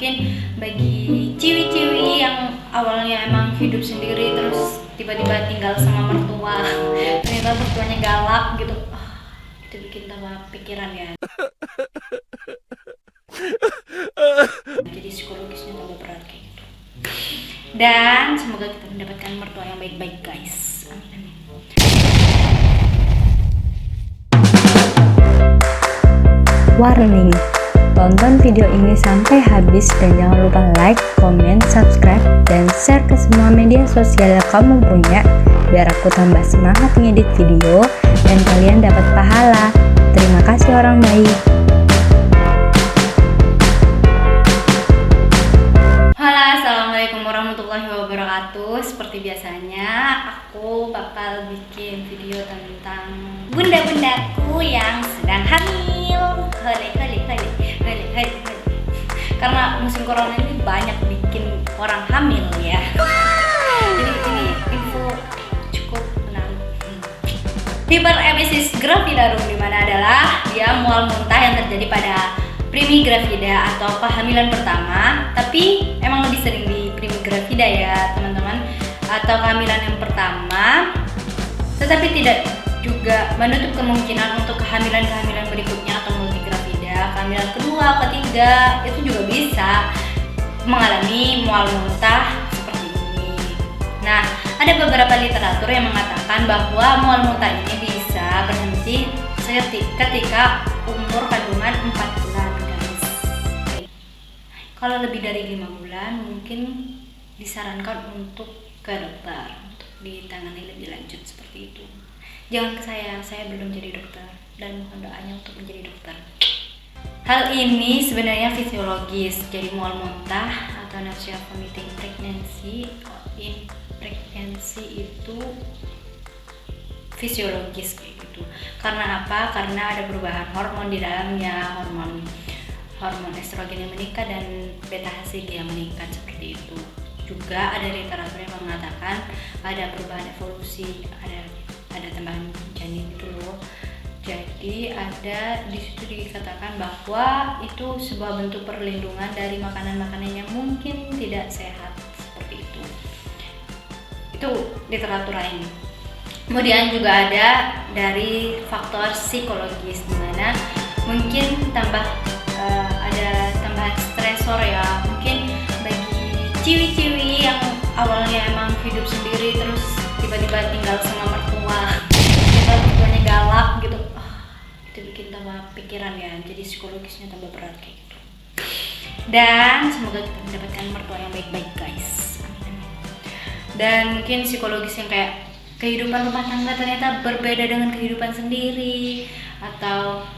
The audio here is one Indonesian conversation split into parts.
mungkin bagi ciwi-ciwi yang awalnya emang hidup sendiri terus tiba-tiba tinggal sama mertua, ternyata mertuanya galak gitu, itu bikin tambah pikiran ya. Jadi psikologisnya tambah berat kayak gitu. Dan semoga kita mendapatkan mertua yang baik-baik guys. Amin amin. Warning, tonton video ini sampai habis dan jangan lupa like, comment, subscribe, dan share ke semua media sosial yang kamu punya biar aku tambah semangat ngedit video dan kalian dapat pahala. Terima kasih orang baik. Halo, assalamualaikum warahmatullahi wabarakatuh. Seperti biasanya aku bakal bikin video tentang bunda-bundaku yang sedang hamil. Karena musim corona ini banyak bikin orang hamil ya. Jadi ini info cukup menarik. Hiperemesis gravidarum dimana adalah dia mual muntah yang terjadi pada primi gravida atau kehamilan pertama, tapi emang lebih sering di primi gravida ya teman-teman, atau kehamilan yang pertama, tetapi tidak juga menutup kemungkinan untuk kehamilan-kehamilan berikutnya atau multigravida, kehamilan kedua, ketiga itu juga bisa mengalami mual muntah seperti ini. Nah, ada beberapa literatur yang mengatakan bahwa mual muntah ini bisa berhenti ketika umur kandungan 4 bulan guys. Kalau lebih dari 5 bulan mungkin disarankan untuk ke dokter untuk ditangani lebih lanjut seperti itu. Jangan ke saya belum jadi dokter dan mohon doanya untuk menjadi dokter. Hal ini sebenarnya fisiologis, jadi mual muntah atau nausea vomiting pregnancy itu fisiologis kayak gitu. Karena apa? Karena ada perubahan hormon di dalamnya, hormon estrogen yang meningkat dan beta HCG yang meningkat seperti itu. Juga ada literatur yang mengatakan ada perubahan evolusi, ada tambahan janin itu loh. Jadi ada di situ dikatakan bahwa itu sebuah bentuk perlindungan dari makanan-makanan yang mungkin tidak sehat seperti itu. Itu literatur lain. Kemudian juga ada dari faktor psikologis di mana mungkin ada tambahan stresor ya. Mungkin bagi ciwi-ciwi yang awalnya emang hidup sendiri terus tiba-tiba tinggal sama mertua, mertuanya galak gitu, itu bikin tambah pikiran ya. Jadi psikologisnya tambah berat kayak gitu. Dan semoga kita mendapatkan mertua yang baik-baik guys. Dan mungkin psikologis yang kayak kehidupan rumah tangga ternyata berbeda dengan kehidupan sendiri, atau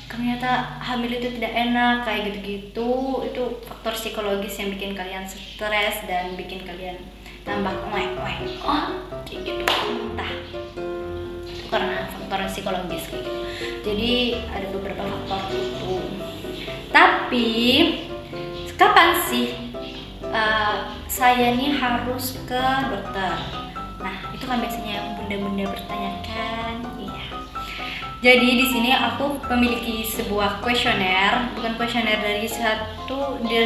ternyata hamil itu tidak enak kayak gitu-gitu. Itu faktor psikologis yang bikin kalian stres dan bikin kalian tambah kayak gitu entah. Itu karena faktor psikologis kayak gitu. Jadi ada beberapa faktor itu. Tapi kapan sih saya nih harus ke dokter? Nah, itu kan biasanya yang bunda-bunda bertanyakan. Iya. Jadi di sini aku memiliki sebuah kuesioner, bukan kuesioner dari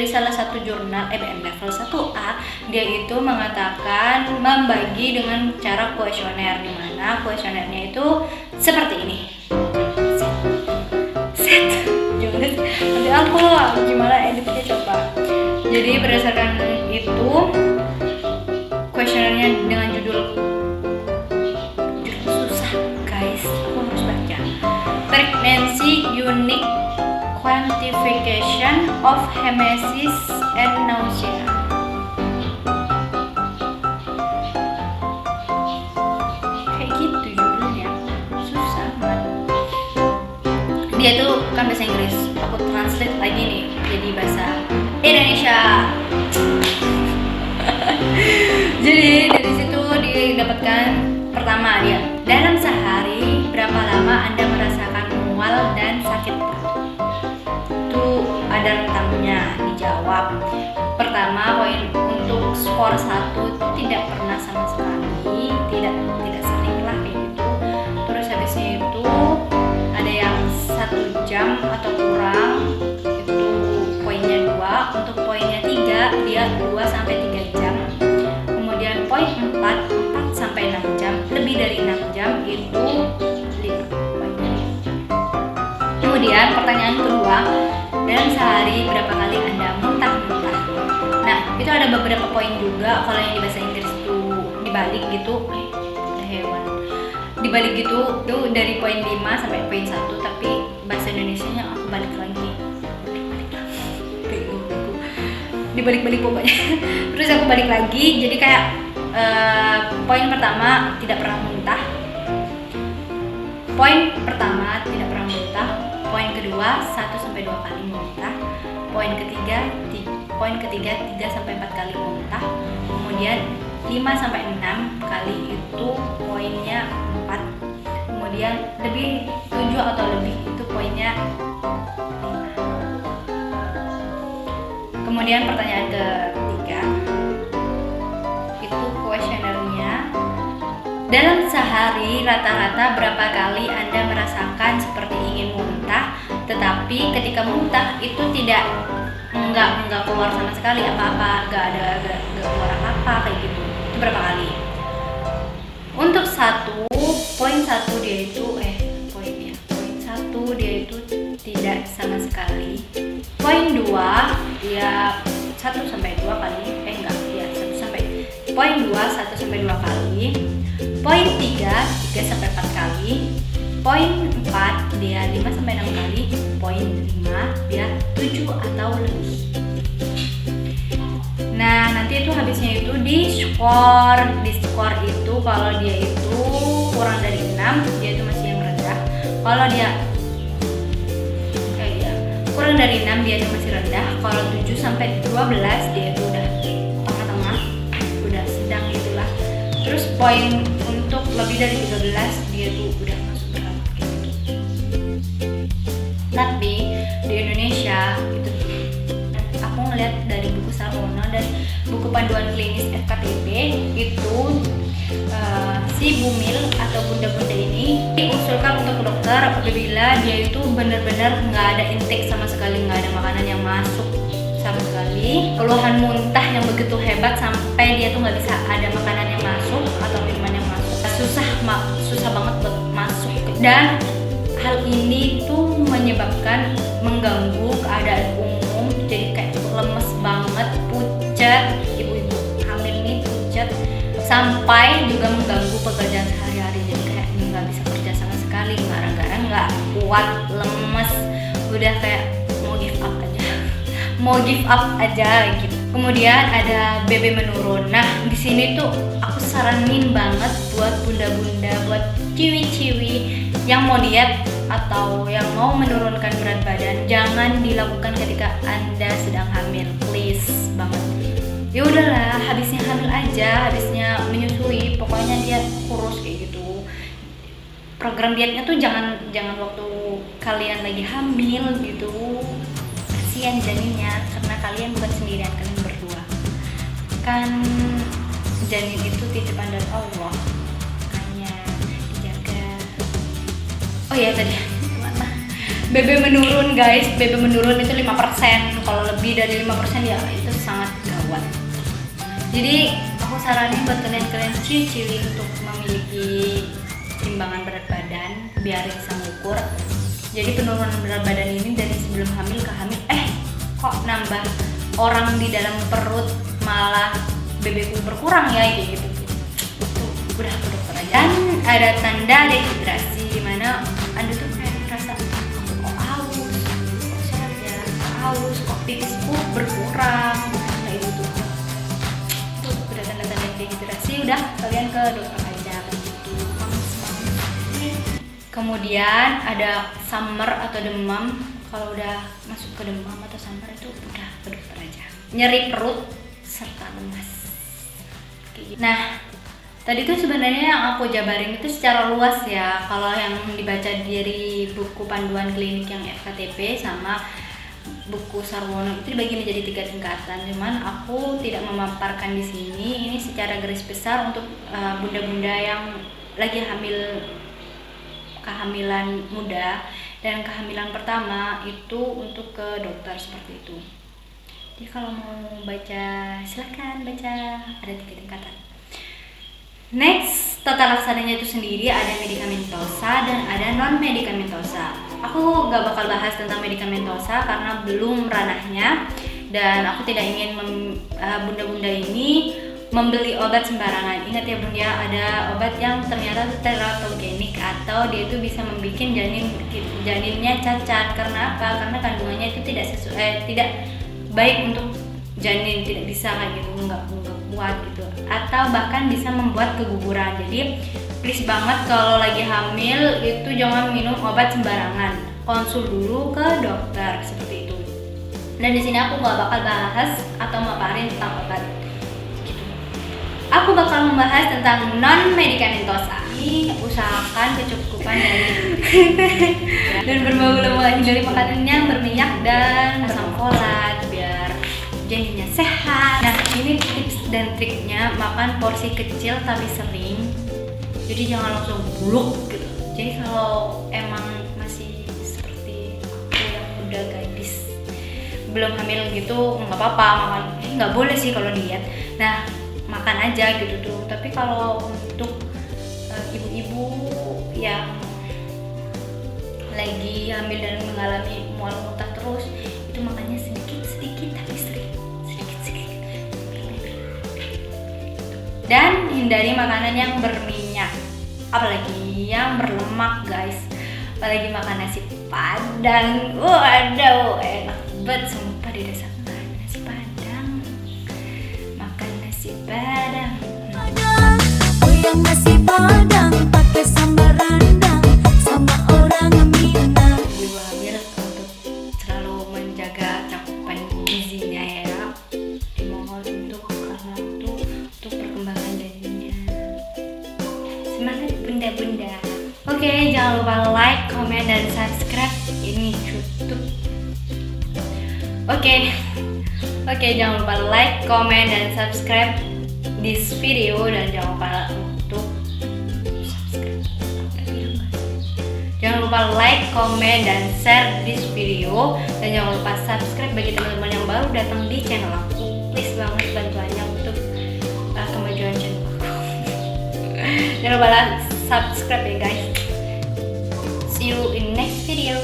salah satu jurnal EBM level 1A. Dia itu mengatakan membagi dengan cara kuesioner, di mana kuesionernya itu seperti ini. Set. Nanti aku gimana editnya coba. Jadi berdasarkan itu kuesionernya dengan judul susah guys, aku harus baca. Pregnancy Unique Quantification of Emesis and Nausea. Kayak gitu judulnya, susah banget. Dia tuh kan bahasa Inggris, aku translate lagi nih jadi bahasa Indonesia. Jadi dari situ didapatkan pertama dia, dalam sehari berapa lama Anda merasakan mual dan sakit perut? Itu ada rentangnya dijawab. Pertama, poin untuk skor 1 tidak pernah sama sekali, tidak sering lah kayak gitu. Terus habisnya itu ada yang 1 jam atau kurang, itu poinnya 2. dia 2-3 jam. Kemudian poin 4 sampai 6 jam, lebih dari 6 jam itu 5 poin. Kemudian pertanyaan kedua, dalam sehari berapa kali Anda muntah-muntah? Nah, itu ada beberapa poin juga. Kalau yang di bahasa Inggris itu dibalik gitu, hewan dibalik gitu tuh dari poin 5 sampai poin 1, tapi bahasa Indonesianya aku balik lagi, dibalik-balik pokoknya. Terus aku balik lagi, jadi kayak poin pertama tidak pernah muntah, poin pertama tidak pernah muntah, poin kedua 1-2 kali muntah, poin ketiga 3-4 kali muntah, kemudian 5-6 kali itu poinnya 4, kemudian lebih 7 atau lebih itu poinnya 5. Kemudian pertanyaan ketiga itu kuesionernya, dalam sehari rata-rata berapa kali Anda merasakan seperti ingin muntah, tetapi ketika muntah itu enggak keluar sama sekali apa-apa, enggak keluar apa-apa kayak gitu. Itu berapa kali? Untuk poin 1 dia itu tidak sama sekali. Poin 2 dia 1-2 kali. Poin 2 1-2 kali. Poin 3 3-4 kali. Poin 4 dia 5-6 kali. Poin 5 dia 7 atau lebih. Nah, nanti itu habisnya itu di skor itu kalau dia itu kurang dari 6, dia itu masih yang rendah. Kalau dia kurang dari 6 dia itu masih rendah. Kalau 7-12 dia itu udah tengah-tengah, udah sedang gitulah. Terus poin untuk lebih dari 13 dia tuh udah masuk berat gitu. Tapi di Indonesia itu aku ngeliat dari buku Sarwono dan buku panduan klinis FKTP itu si bumil atau bunda-bunda ini diusulkan untuk dokter apabila dia itu benar-benar nggak ada intake sama sekali, nggak ada makanan yang masuk sama sekali, keluhan muntah yang begitu hebat sampai dia tuh nggak bisa ada makanan yang masuk atau minuman yang masuk, susah banget buat masuk. Dan hal ini tuh menyebabkan mengganggu keadaan umum, jadi kayak lemes banget, pucat, ibu-ibu hamil nih pucat, sampai juga mengganggu pekerjaan sehari-hari, jadi kayak nggak bisa kerja sama sekali, gara-gara nggak kuat, lemes, udah kayak mau give up aja gitu. Kemudian ada BB menurun. Nah, di sini tuh aku saranin banget buat bunda-bunda, buat ciwi-ciwi yang mau diet atau yang mau menurunkan berat badan, jangan dilakukan ketika Anda sedang hamil, please banget. Ya udahlah, habisnya hamil aja, habisnya menyusui, pokoknya dia kurus kayak gitu. Program dietnya tuh jangan waktu kalian lagi hamil gitu. Kasihan janinnya, karena kalian bukan sendirian, kalian berdua. Kan janin itu titipan dari Allah, makanya dijaga. Oh iya tadi BB menurun guys, BB menurun itu 5%. Kalau lebih dari 5% ya itu sangat gawat. Jadi aku saranin buat kalian ciwi-ciwi untuk memiliki timbangan berat badan biar bisa mengukur. Jadi penurunan berat badan ini dari sebelum hamil ke hamil, kok nambah orang di dalam perut, malah BB-ku berkurang ya kayak gitu. Tuh udah ke dokter aja. Dan ada tanda dehidrasi di mana Anda tuh kayak merasa kok haus, kok pipisku berkurang, kayak gitu. Tuh udah tanda-tanda dehidrasi, udah kalian ke dokter aja kayak gitu. Kemudian ada summer atau demam. Kalau udah masuk ke demam atau summer itu udah ke dokter aja. Nyeri perut serta lemas. Nah, tadi tuh sebenarnya yang aku jabarin itu secara luas ya. Kalau yang dibaca dari buku panduan klinik yang FKTP sama buku Sarwono itu dibagi menjadi 3 tingkatan. Cuman aku tidak memaparkan di sini. Ini secara garis besar untuk bunda-bunda yang lagi kehamilan muda dan kehamilan pertama itu untuk ke dokter seperti itu. Jadi kalau mau baca silakan baca, ada 3 tingkatan. Next, tata laksananya itu sendiri ada medikamentosa dan ada non medikamentosa. Aku gak bakal bahas tentang medikamentosa karena belum ranahnya, dan aku tidak ingin bunda-bunda ini membeli obat sembarangan. Ingat ya bunda, ada obat yang ternyata teratogenik atau dia itu bisa membuat janinnya cacat. Karena apa? Karena kandungannya itu tidak baik untuk janin, tidak bisa kayak gitu, nggak kuat gitu, atau bahkan bisa membuat keguguran. Jadi please banget kalau lagi hamil itu jangan minum obat sembarangan, konsul dulu ke dokter seperti itu. Dan di sini aku nggak bakal bahas atau maparin tentang obat gitu. Aku bakal membahas tentang non medikamentosa. Usahakan kecukupan dan berbau lemak, hindari makanan yang berminyak dan asam folat biar janinnya sehat. Nah, ini tips dan triknya, makan porsi kecil tapi sering. Jadi jangan langsung buluk gitu. Jadi kalau emang masih seperti aku yang udah gadis belum hamil gitu, nggak apa-apa makan. Nggak boleh sih kalau diet. Nah, makan aja gitu tuh. Tapi kalau untuk ibu-ibu yang lagi hamil dan mengalami mual muntah terus, itu makannya sedikit tapi sering, sedikit. Dan hindari makanan yang berminyak, apalagi yang berlemak guys. Apalagi makan nasi padang, waduh enak banget sumpah di desa. Nasi padang, makan nasi padang. Goyang nasi padang pakai sambal rendang sama orang Minang. Ibu hamil untuk selalu menjaga cakupan gizinya ya, dimohon karena itu untuk perkembangan janinnya. Semangat bunda-bunda. Oke, jangan lupa like, komen, dan subscribe ini YouTube. Oke, jangan lupa like, komen, dan subscribe this video, dan jangan lupa untuk subscribe. Jangan lupa like, komen, dan share this video, dan jangan lupa subscribe bagi teman-teman yang baru datang di channel aku. Please banget bantuannya untuk kemajuan channel aku. Jangan lupa subscribe ya guys. See you in next video.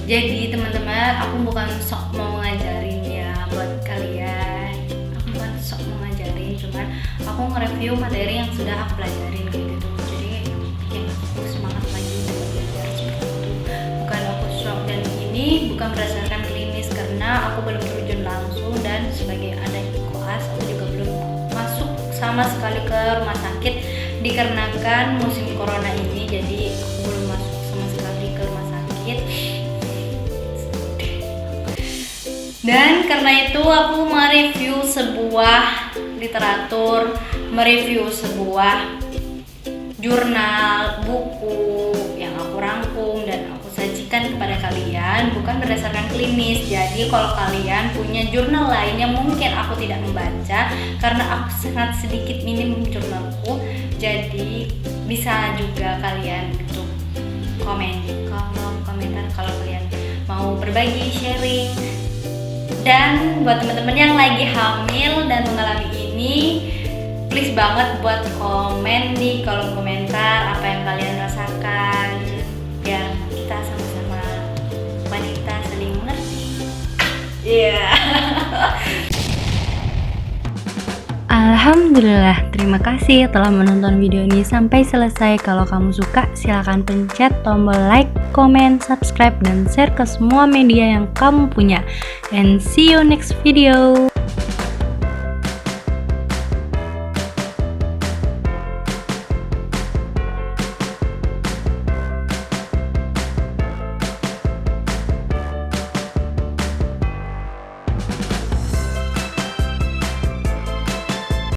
Jadi teman-teman, aku bukan sok mau ngajarin ya buat kalian. Aku bukan sok mau ngajarin, cuman aku nge-review materi yang sudah aku pelajarin gitu. Jadi bikin aku semangat lagi untuk belajar seperti itu. Bukan aku sok, dan ini bukan berdasarkan klinis karena aku belum terjun langsung, dan sebagai anak koas aku juga belum masuk sama sekali ke rumah sakit dikarenakan musim corona ini. Jadi aku belum masuk sama sekali ke rumah sakit. Dan karena itu aku mereview sebuah literatur, mereview sebuah jurnal, buku yang aku rangkum dan aku sajikan kepada kalian, bukan berdasarkan klinis. Jadi kalau kalian punya jurnal lain yang mungkin aku tidak membaca karena aku sangat sedikit minim jurnalku, jadi bisa juga kalian untuk komen di kolom komentar kalau kalian mau berbagi, sharing. Dan buat teman-teman yang lagi hamil dan mengalami ini, please banget buat komen di kolom komentar apa yang kalian rasakan, biar kita sama-sama wanita saling mengerti. Alhamdulillah, terima kasih telah menonton video ini sampai selesai. Kalau kamu suka, silahkan pencet tombol like, comment, subscribe, dan share ke semua media yang kamu punya. And see you next video.